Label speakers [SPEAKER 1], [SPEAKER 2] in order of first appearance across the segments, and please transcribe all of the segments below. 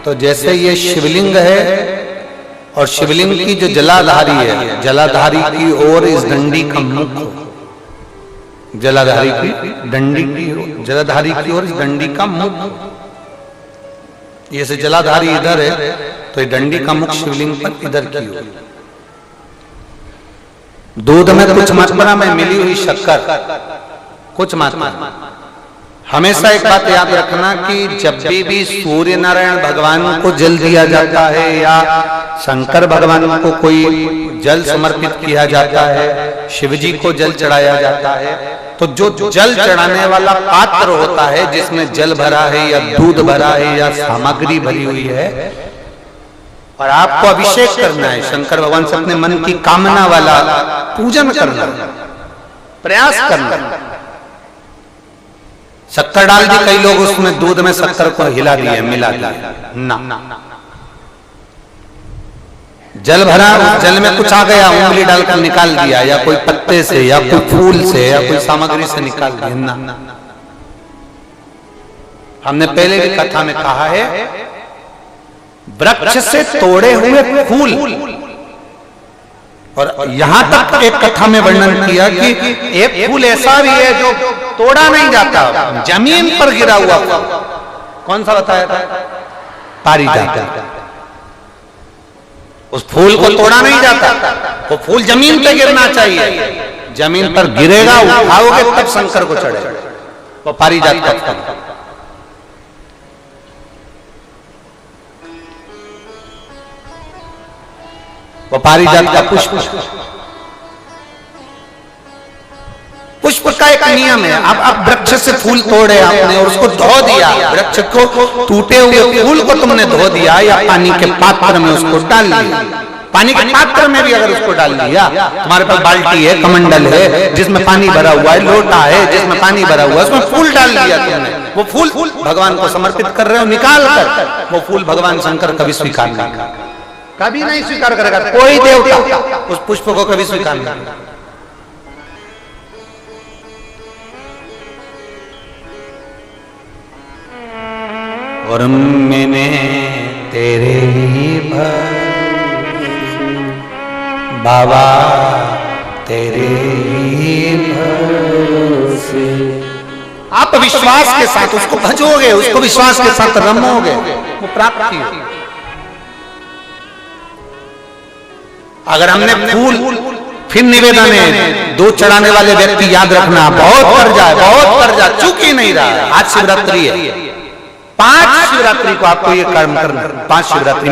[SPEAKER 1] तो जैसे ये शिवलिंग है और शिवलिंग की जो जलाधारी है, जलाधारी की ओर इस डंडी का मुख, जलाधारी की डंडी की, जलाधारी की ओर इस डंडी का मुख, ये से जलाधारी इधर है तो ये डंडी का मुख शिवलिंग पर इधर की ओर। दूध में कुछ मात्रा में मिली हुई शक्कर, कुछ मात्रा। हमेशा एक बात याद रखना कि जब भी सूर्य नारायण भगवान को जल दिया जाता है या शंकर भगवान को कोई जल समर्पित किया जाता है, शिव जी को जल चढ़ाया जाता है, तो जो जल चढ़ाने वाला पात्र होता है जिसमें जल भरा है या दूध भरा है या सामग्री भरी हुई है, और आपको अभिषेक करना है शंकर भगवान से, अपने मन की कामना वाला पूजन करना, प्रयास करना। शक्कर डाल दी, कई लोग उसमें दूध में शक्कर को हिला दिए, मिला दिया ना, जल भरा, जल में कुछ आ गया, उंगली डालकर निकाल दिया, या कोई पत्ते से या कोई फूल से या कोई सामग्री से निकाल दिया ना। हमने पहले भी कथा में कहा है, वृक्ष से तोड़े हुए फूल, और यहां तक एक कथा में वर्णन किया कि एक फूल ऐसा भी है जो तोड़ा नहीं जाता, जमीन पर गिरा हुआ। कौन सा बताया था? पारिजात। उस फूल को तोड़ा नहीं जाता, वो फूल जमीन पे गिरना चाहिए, जमीन पर गिरेगा, उठाओगे तब शंकर को चढ़ेगा, वो पारिजात का फल। वो पारिजात का पुष्प, पुष्प का एक नियम है। अब वृक्ष से फूल तोड़े आपने और उसको धो दिया, वृक्ष को, टूटे हुए फूल को तुमने धो दिया या पानी के पात्र में उसको डाल दिया, पानी के पात्र में भी अगर उसको डाल दिया, तुम्हारे पास बाल्टी है, कमंडल है जिसमें पानी भरा हुआ है, लोटा है जिसमें पानी भरा हुआ है, उसमें फूल डाल दिया तुमने, वो फूल भगवान को समर्पित कर रहे हो, निकाल कर वो फूल भगवान शंकर कभी स्वीकार नहीं, कभी नहीं स्वीकार करेगा, कोई देवता उस पुष्प को कभी स्वीकार नहीं करेगा। और मैंने तेरे ही बाबा तेरे ही भरोसे, आप विश्वास के साथ उसको भजोगे, उसको विश्वास के साथ रमोगे, वो प्राप्ति होगी। अगर हमने फूल, फिर निवेदन है, दूध चढ़ाने वाले व्यक्ति याद रखना, बहुत कर्जा चूक ही नहीं रहा। आज शिवरात्रि है, 5 शिवरात्रि को आपको ये कर्म करना, 5 शिवरात्रि,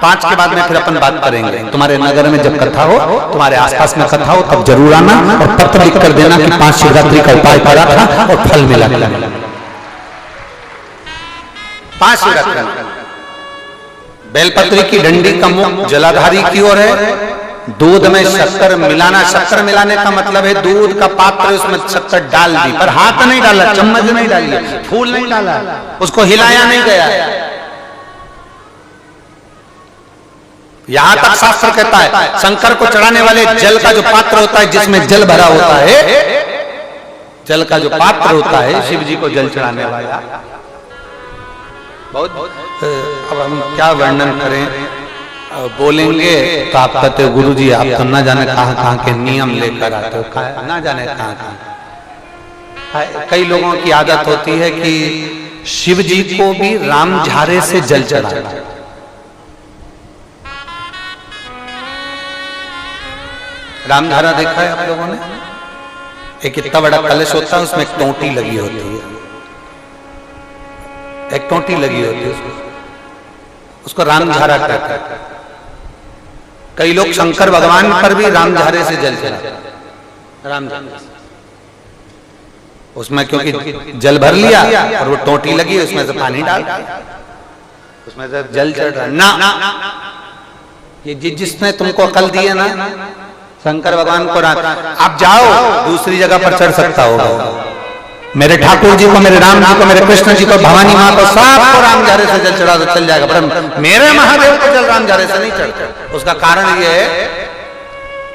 [SPEAKER 1] 5 के बाद में फिर अपन बात करेंगे। तुम्हारे नगर में जब कथा हो, तुम्हारे आसपास में कथा हो, तब जरूर आना और पत्र लिख कर देना कि 5 शिवरात्रि का उपाय करा था और फल मिला। 5 शिवरात्रि, बेलपत्री की डंडी का मुख जलाधारी की ओर है, दूध में शक्कर मिलाना, शक्कर मिलाने का मतलब है दूध का पात्र उसमें शक्कर डाल दी, पर हाथ नहीं डाला, चम्मच नहीं डाली, फूल नहीं डाला, उसको हिलाया नहीं गया। यहां तक शास्त्र कहता है शंकर को चढ़ाने वाले जल का जो पात्र होता है, जिसमें जल भरा होता है, जल का जो पात्र होता है, शिव जी को जल चढ़ाने वाला, बहुत अब हम क्या वर्णन करें, बोलेंगे तो आप कहते हो गुरुजी आप तो ना जाने कहां के नियम लेकर आते हो, ना जाने कहां। कई लोगों की आदत होती है कि शिव जी को भी राम झारे से जल चढ़ाना। राम झारा देखा है आप लोगों ने? एक इतना बड़ा कलश होता है, उसमें एक टोंटी लगी होती है, एक टोंटी लगी होती है, उसको राम झारा कहते हैं। कई लोग शंकर भगवान पर भी राम झारे से जल चढ़ाते, राम झारे से, उसमें क्योंकि जल भर लिया और वो टोंटी लगी, उसमें से पानी डाल, उसमें से जल चढ़ रहा ना। ये जिसने तुमको अकल दी है ना, शंकर भगवान को आप जाओ दूसरी जगह पर चढ़ सकता होगा, मेरे ठाकुर जी को, मेरे राम जी को, मेरे कृष्ण जी को, भवानी माँ को, सबको राम झारे से जल चढ़ा तो चल जाएगा, पर मेरे महादेव को जल राम झारे से नहीं चढ़ता। उसका कारण ये है,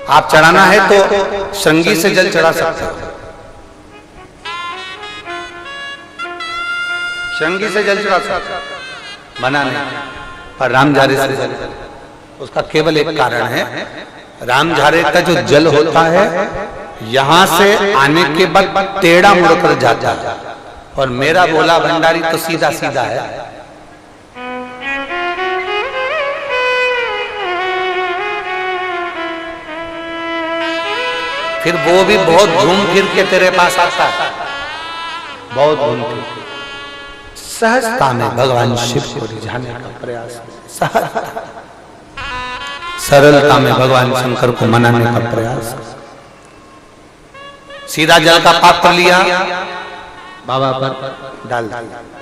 [SPEAKER 1] आप चढ़ाना है तो श्रृंगी से जल चढ़ा सकते हो, श्रृंगी से जल चढ़ा सकते, बना नहीं, पर रामझारे से उसका केवल एक कारण है, रामझारे का जो जल होता है यहां से आने के बाद टेढ़ा मुड़कर जाता है, और मेरा भोला भंडारी तो सीधा सीधा है। फिर वो भी बहुत घूम फिर के तेरे पास आता है, बहुत घूम फिर, सहजता में भगवान शिव को रिझाने का प्रयास, सरलता में भगवान शंकर को मनाने का प्रयास। सीधा जल का पात्र लिया, बाबा पर डाल,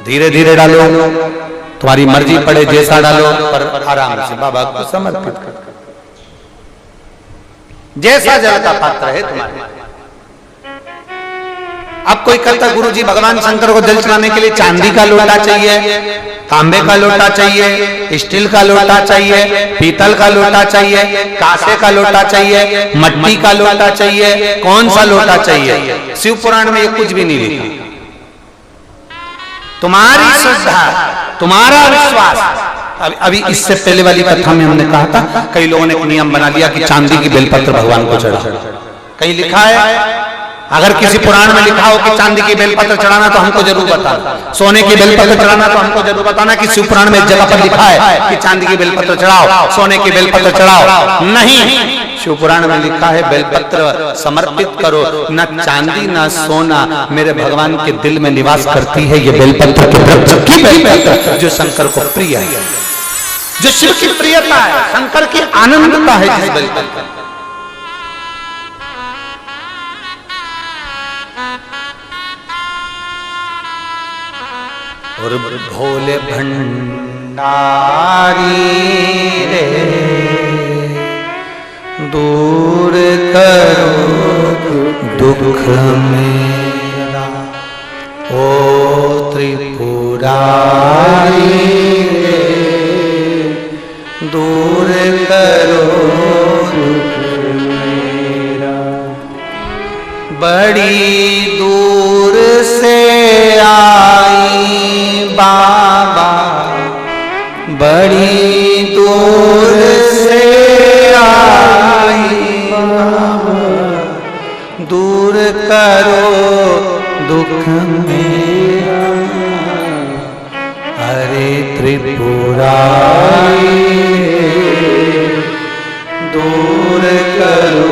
[SPEAKER 1] धीरे धीरे डालो, तुम्हारी मर्जी पड़े जैसा डालो, पर आराम से बाबा को समर्पित कर, जैसा जल का पात्र है तुम्हारे। अब कोई कहता गुरुजी भगवान शंकर को जल चढ़ाने के लिए चांदी का लोटा चाहिए, तांबे का लोटा चाहिए, स्टील का लोटा चाहिए, पीतल का लोटा चाहिए, कांसे का लोटा चाहिए, मिट्टी का लोटा चाहिए, कौन सा लोटा चाहिए? शिव पुराण में ये कुछ भी नहीं लिखा। तुम्हारी श्रद्धा, तुम्हारा विश्वास। अभी इससे पहले वाली कथा में हमने कहा था, कई लोगों ने एक नियम बना लिया कि चांदी की बेलपत्र भगवान को चढ़ा। कहीं लिखा है? अगर किसी पुराण में लिखा हो कि चांदी की बेलपत्र चढ़ाना तो हमको जरूर बताना, सोने की बेलपत्र चढ़ाना तो हमको जरूर बताना कि शिव पुराण में एक जगह पर लिखा है कि चांदी की बेलपत्र चढ़ाओ, सोने की बेलपत्र चढ़ाओ। नहीं, शिव पुराण में लिखा है बेलपत्र समर्पित करो, न चांदी न सोना, मेरे भगवान के दिल में निवास करती है ये बेलपत्र के वृक्ष की बेलपत्र, जो शंकर को प्रिय है, जो शिव की प्रियता है, शंकर की आनंदता है जिस बेलपत्र। और भोले भंडारी रे दूर करो दुख मेरा, ओ त्रिपुरारी रे दूर करो दुख मेरा। बड़ी दूर से आई बाबा, बड़ी दूर से आई बाबा, दूर करो दुख मेरा। हरे त्रिपुरारी दूर करो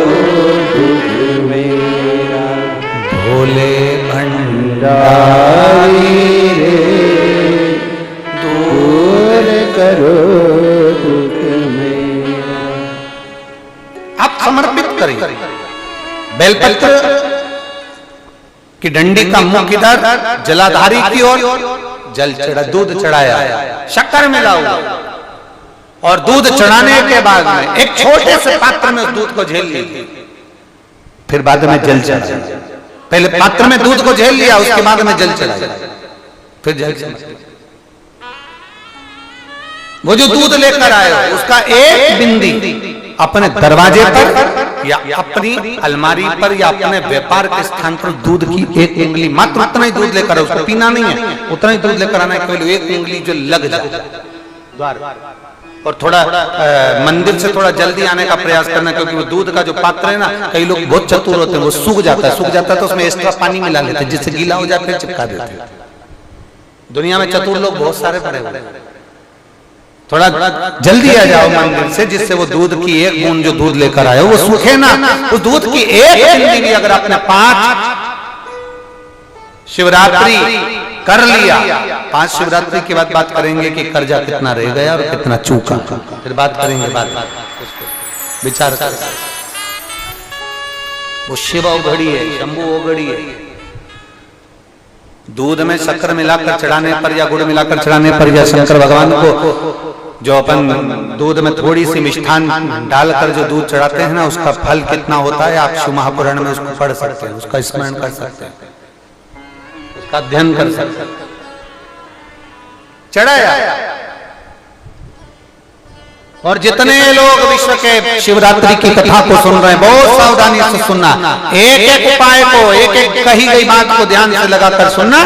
[SPEAKER 1] दुख मेरा। भोले भंडारी करो दुख मेरा। आप समर्पित करें बेलपत्र की डंडी का मुख किधर, जलाधारी की ओर, जल चढ़ा, दूध चढ़ाया, शक्कर मिला हुआ, और दूध चढ़ाने के बाद में एक छोटे से पात्र में उस दूध को झेल लीजिए, फिर बाद में जल चढ़ाया। पहले पात्र में दूध को झेल लिया, उसके बाद में जल चढ़ाया, फिर जल चढ़ाया। वो जो दूध लेकर आए हो उसका एक बिंदी अपने दरवाजे पर या अपनी अलमारी पर या अपने व्यापार के स्थान पर दूध की एक उंगली, मात्र उतना ही दूध लेकर आओ, उसको पीना नहीं है, उतना ही दूध लेकर आना है, केवल एक उंगली जो लग जाए द्वार। और थोड़ा मंदिर से थोड़ा जल्दी आने का प्रयास करना, क्योंकि वो दूध का जो पात्र है ना, कई लोग बहुत चतुर होते हैं, वो सूख जाता है तो उसमें एक्स्ट्रा पानी मिला लेते हैं, जिससे गीला हो जाता है, चिपका देते हैं। दुनिया में चतुर लोग बहुत सारे पड़े हुए हैं। थोड़ा जल्दी आ जाओ मंदिर से, जिससे वो दूध की एक बूंद जो दूध लेकर आए वो सूखे ना। उस दूध की एक बूंद भी अगर आपने 5 शिवरात्रि कर लिया, 5 शिवरात्रि के बाद बात करेंगे कि कर्जा कितना रह गया और कितना चूका, फिर बात करेंगे, बात विचार कर। वो शिव औघड़ी है, शंभू औघड़ी है। दूध में शक्कर मिलाकर चढ़ाने पर या गुड़ मिलाकर चढ़ाने पर या शंकर भगवान को जो अपन दूध में थोड़ी सी मिष्ठान डालकर जो दूध चढ़ाते हैं ना, उसका फल कितना होता है आप शिव महापुराण में उसको पढ़ सकते हैं, उसका स्मरण कर सकते हैं, उसका अध्ययन कर सकते हैं। चढ़ाया। और जितने लोग विश्व के शिवरात्रि की कथा को सुन रहे हैं, बहुत सावधानी से सुनना, एक एक उपाय को, एक एक कही गई बात को ध्यान से लगाकर सुनना।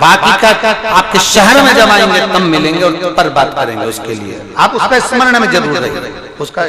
[SPEAKER 1] बाकी का आपके शहर में जब आएंगे तब मिलेंगे और पर बात करेंगे। उसके लिए आप उसका स्मरण में जरूर रहिए उसका।